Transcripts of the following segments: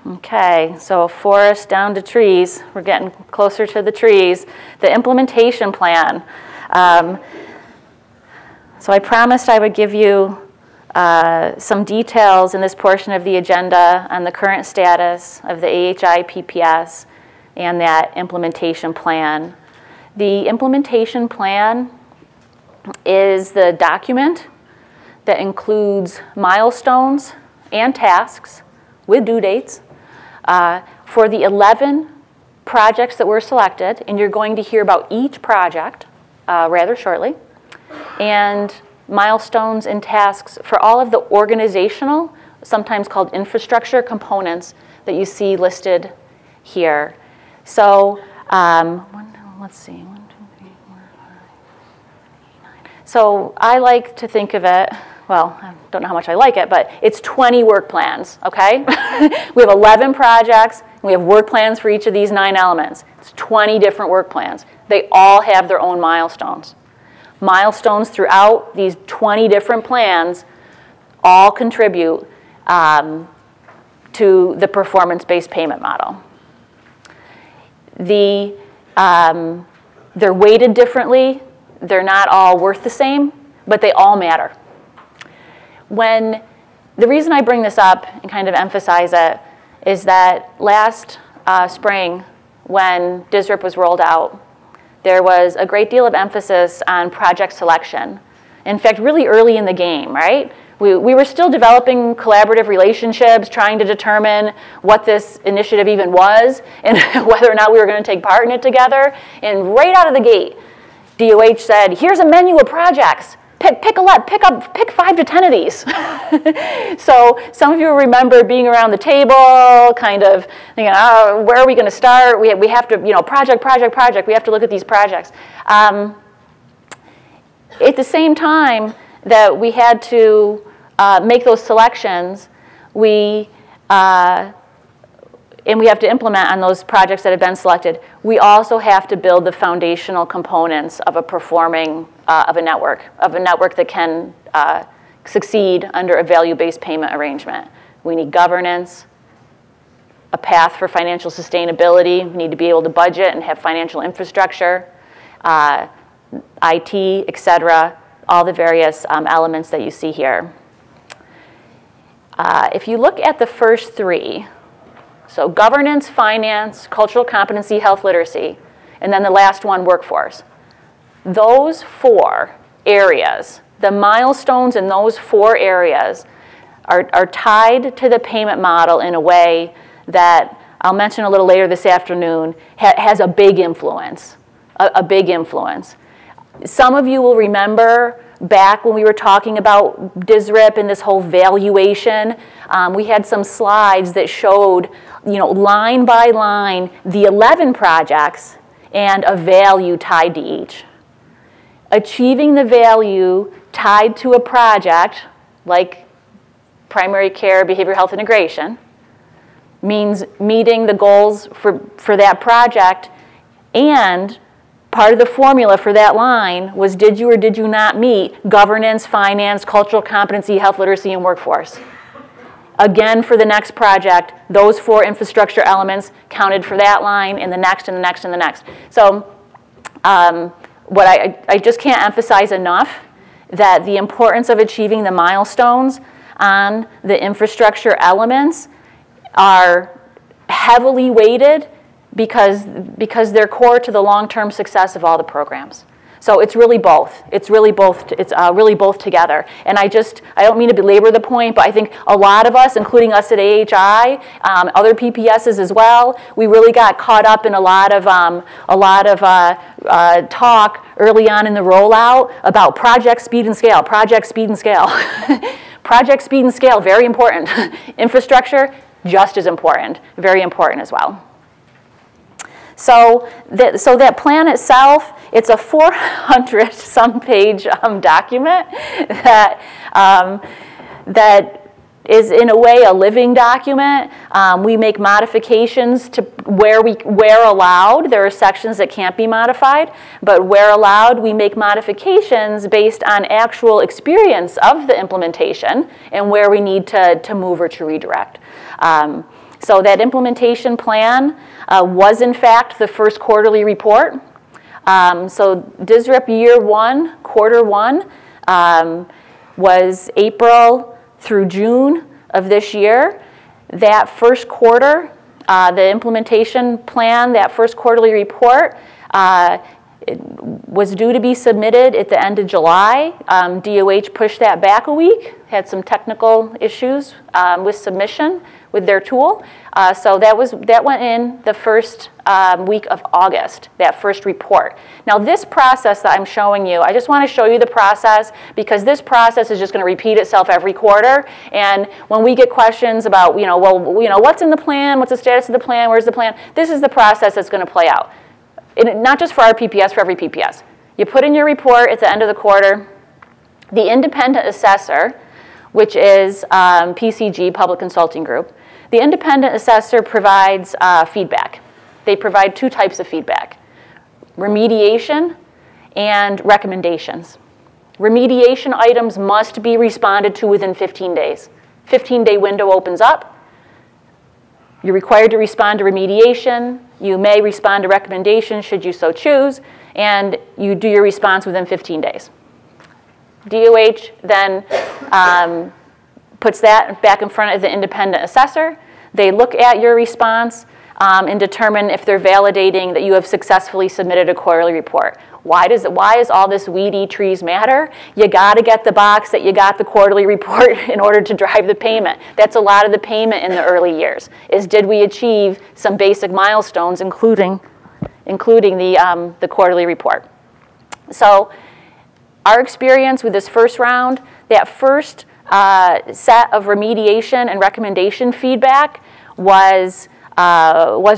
Okay, so forest down to trees. We're getting closer to the trees. The implementation plan. So I promised I would give you some details in this portion of the agenda on the current status of the AHI PPS and that implementation plan. The implementation plan is the document that includes milestones and tasks with due dates for the 11 projects that were selected, and you're going to hear about each project rather shortly, and milestones and tasks for all of the organizational, sometimes called infrastructure components that you see listed here. So let's see, 1, 2, 3, 4, 5, 8, 9. So I like to think of it, well, I don't know how much I like it, but it's 20 work plans, okay? We have 11 projects, and we have work plans for each of these 9 elements. It's 20 different work plans. They all have their own milestones. Milestones throughout these 20 different plans all contribute to the performance-based payment model. They're weighted differently. They're not all worth the same, but they all matter. The reason I bring this up and kind of emphasize it is that last spring, when DSRIP was rolled out, there was a great deal of emphasis on project selection. In fact, really early in the game, right? We were still developing collaborative relationships, trying to determine what this initiative even was and whether or not we were going to take part in it together. And right out of the gate, DOH said, here's a menu of projects. Pick 5 to 10 of these. So some of you will remember being around the table, kind of thinking, oh, where are we going to start? We have to, project. We have to look at these projects. At the same time that we had to make those selections, and we have to implement on those projects that have been selected, we also have to build the foundational components of a performing, of a network that can succeed under a value-based payment arrangement. We need governance, a path for financial sustainability. We need to be able to budget and have financial infrastructure, IT, et cetera, all the various elements that you see here. If you look at the first 3, so governance, finance, cultural competency, health literacy, and then the last one, workforce. Those 4 areas, the milestones in those 4 areas are tied to the payment model in a way that I'll mention a little later this afternoon, has a big influence, a big influence. Some of you will remember back when we were talking about DSRIP and this whole valuation, we had some slides that showed, line by line, the 11 projects and a value tied to each. Achieving the value tied to a project, like primary care behavioral health integration, means meeting the goals for that project, and part of the formula for that line was did you or did you not meet governance, finance, cultural competency, health literacy, and workforce. Again, for the next project, those 4 infrastructure elements counted for that line and the next and the next and the next. So what I just can't emphasize enough that the importance of achieving the milestones on the infrastructure elements are heavily weighted because they're core to the long-term success of all the programs. So it's really both. It's really both together. And I don't mean to belabor the point, but I think a lot of us, including us at AHI, other PPSs as well, we really got caught up in a lot of talk early on in the rollout about project speed and scale, project speed and scale. Project speed and scale, very important. Infrastructure, just as important, very important as well. So that plan itself, it's a 400-some page document that is in a way a living document. We make modifications to where allowed. There are sections that can't be modified, but where allowed, we make modifications based on actual experience of the implementation and where we need to move or to redirect. So that implementation plan was in fact the first quarterly report. So DSRIP year 1, quarter 1, was April through June of this year. That first quarter, the implementation plan, that first quarterly report, it was due to be submitted at the end of July. DOH pushed that back a week, had some technical issues with submission with their tool. So that went in the first week of August, that first report. Now this process that I'm showing you, I just want to show you the process because this process is just going to repeat itself every quarter. And when we get questions about, what's in the plan, what's the status of the plan, where's the plan, this is the process that's going to play out. Not just for our PPS, for every PPS. You put in your report at the end of the quarter. The independent assessor, which is PCG, Public Consulting Group, the independent assessor provides feedback. They provide 2 types of feedback, remediation and recommendations. Remediation items must be responded to within 15 days. 15-day window opens up. You're required to respond to remediation. You may respond to recommendations should you so choose, and you do your response within 15 days. DOH then puts that back in front of the independent assessor. They look at your response and determine if they're validating that you have successfully submitted a quarterly report. Why does all this weedy trees matter? You got to get the box that you got the quarterly report in order to drive the payment. That's a lot of the payment in the early years, is did we achieve some basic milestones, including the quarterly report. So our experience with this first round, that first set of remediation and recommendation feedback was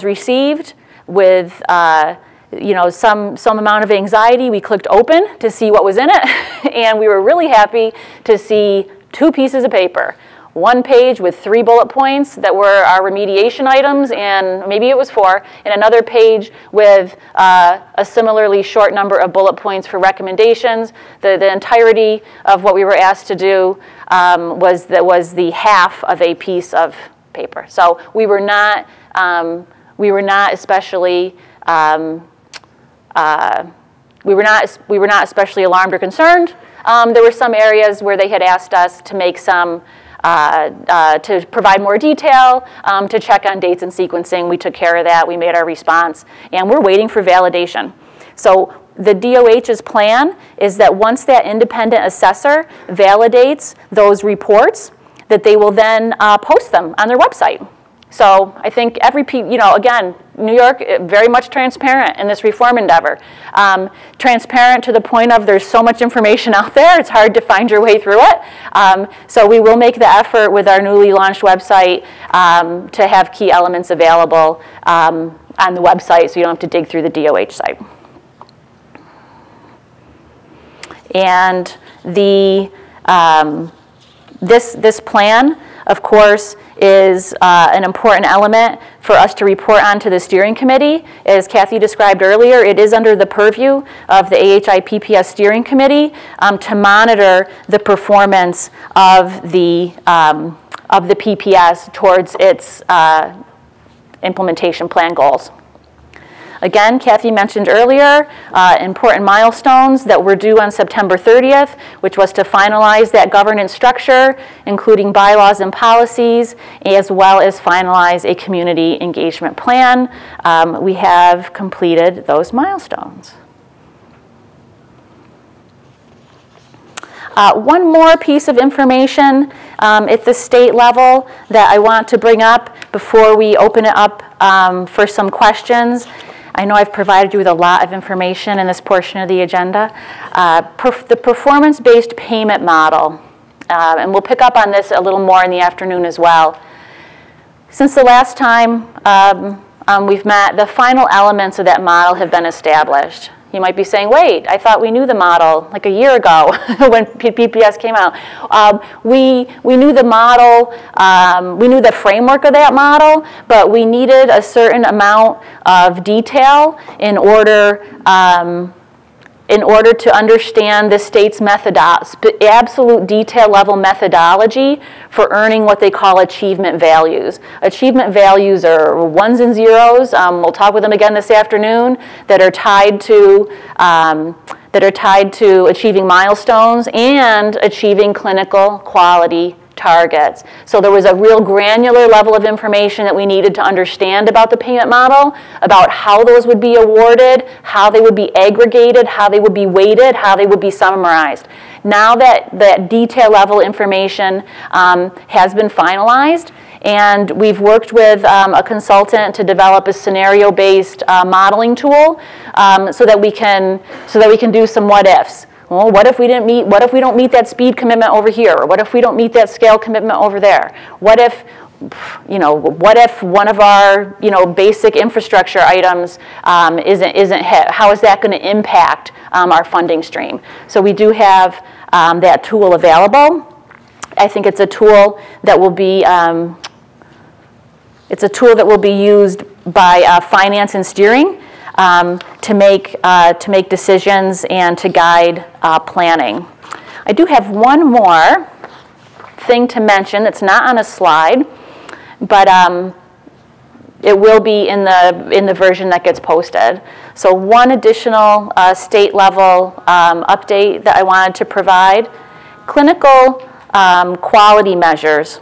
received with some amount of anxiety. We clicked open to see what was in it, and we were really happy to see 2 pieces of paper. 1 page with 3 bullet points that were our remediation items, and maybe it was 4, and another page with a similarly short number of bullet points for recommendations. The entirety of what we were asked to do was the half of a piece of paper. So we were not especially alarmed or concerned. There were some areas where they had asked us to make some, to provide more detail, to check on dates and sequencing. We took care of that. We made our response, and we're waiting for validation. So the DOH's plan is that once that independent assessor validates those reports, that they will then post them on their website. So I think again, New York, very much transparent in this reform endeavor. Transparent to the point of there's so much information out there, it's hard to find your way through it. So we will make the effort with our newly launched website to have key elements available on the website so you don't have to dig through the DOH site. And this plan, of course, is an important element for us to report on to the steering committee. As Kathy described earlier, it is under the purview of the AHI PPS steering committee to monitor the performance of the PPS towards its implementation plan goals. Again, Kathy mentioned earlier important milestones that were due on September 30th, which was to finalize that governance structure, including bylaws and policies, as well as finalize a community engagement plan. We have completed those milestones. One more piece of information at the state level that I want to bring up before we open it up for some questions. I know I've provided you with a lot of information in this portion of the agenda. The performance-based payment model, and we'll pick up on this a little more in the afternoon as well. Since the last time we've met, the final elements of that model have been established. You might be saying, wait, I thought we knew the model like a year ago when PPS came out. We knew the model, we knew the framework of that model, but we needed a certain amount of detail in order in order to understand the state's absolute detail level methodology for earning what they call achievement values. Achievement values are ones and zeros. We'll talk with them again this afternoon, that are tied to achieving milestones and achieving clinical quality targets. So there was a real granular level of information that we needed to understand about the payment model, about how those would be awarded, how they would be aggregated, how they would be weighted, how they would be summarized. Now that detail level information has been finalized, and we've worked with a consultant to develop a scenario-based modeling tool so that we can do some what ifs. Well, what if we don't meet that speed commitment over here? Or what if we don't meet that scale commitment over there? What if, one of our, basic infrastructure items isn't hit? How is that going to impact our funding stream? So we do have that tool available. I think it's a tool that will be used by finance and steering to make decisions and to guide planning. I do have one more thing to mention that's not on a slide, but it will be in the version that gets posted. So one additional state level update that I wanted to provide: clinical quality measures.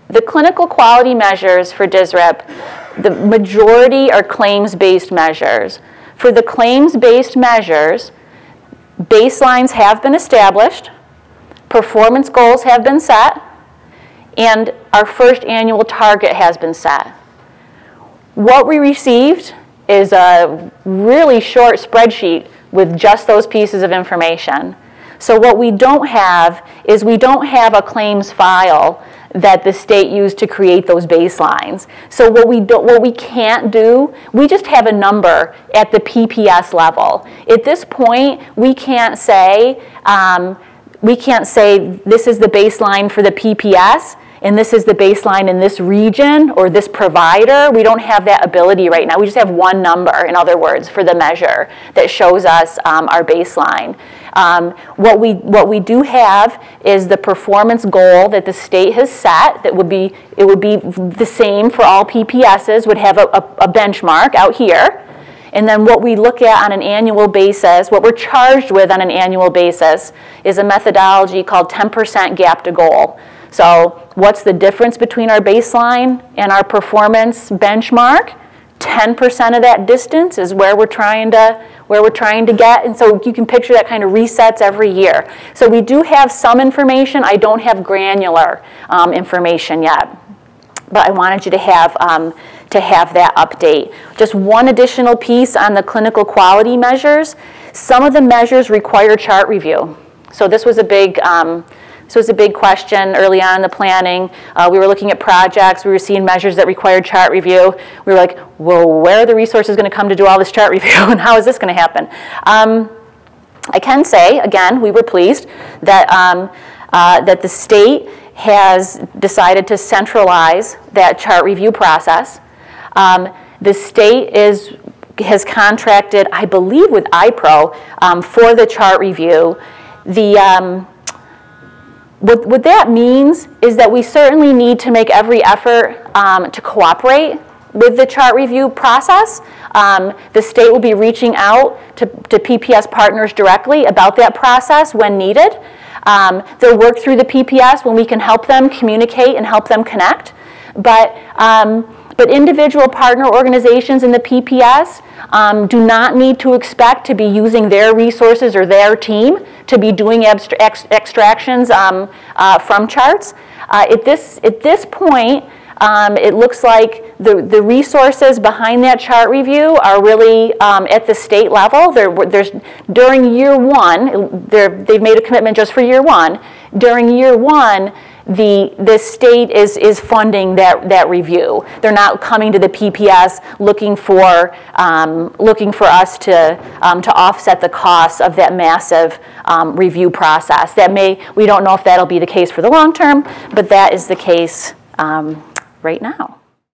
The clinical quality measures for DSRIP, the majority are claims-based measures. For the claims-based measures, baselines have been established, performance goals have been set, and our first annual target has been set. What we received is a really short spreadsheet with just those pieces of information. So what we don't have is we don't have a claims file that the state used to create those baselines. So what we can't do, we just have a number at the PPS level. At this point, we can't say this is the baseline for the PPS and this is the baseline in this region or this provider. We don't have that ability right now. We just have one number, in other words, for the measure that shows us our baseline. What we do have is the performance goal that the state has set. It would be the same for all PPSs. Would have a benchmark out here, and then what we look at on an annual basis, what we're charged with on an annual basis, is a methodology called 10% gap to goal. So what's the difference between our baseline and our performance benchmark? 10% of that distance is where we're trying to get, and so you can picture that kind of resets every year. So we do have some information. I don't have granular information yet, but I wanted you to have that update. Just one additional piece on the clinical quality measures. Some of the measures require chart review. So this was a big question early on in the planning. We were looking at projects. We were seeing measures that required chart review. We were like, well, where are the resources going to come to do all this chart review, and how is this going to happen? I can say, again, we were pleased that, that the state has decided to centralize that chart review process. The state has contracted, I believe, with IPRO for the chart review. What that means is that we certainly need to make every effort to cooperate with the chart review process. The state will be reaching out to PPS partners directly about that process when needed. They'll work through the PPS when we can help them communicate and help them connect. But individual partner organizations in the PPS do not need to expect to be using their resources or their team to be doing extractions from charts. At this point, it looks like the resources behind that chart review are really at the state level. During year one, they've made a commitment just for year one. During year one, the state is funding that review. They're not coming to the PPS looking for us to offset the costs of that massive review process. We don't know if that'll be the case for the long term, but that is the case right now.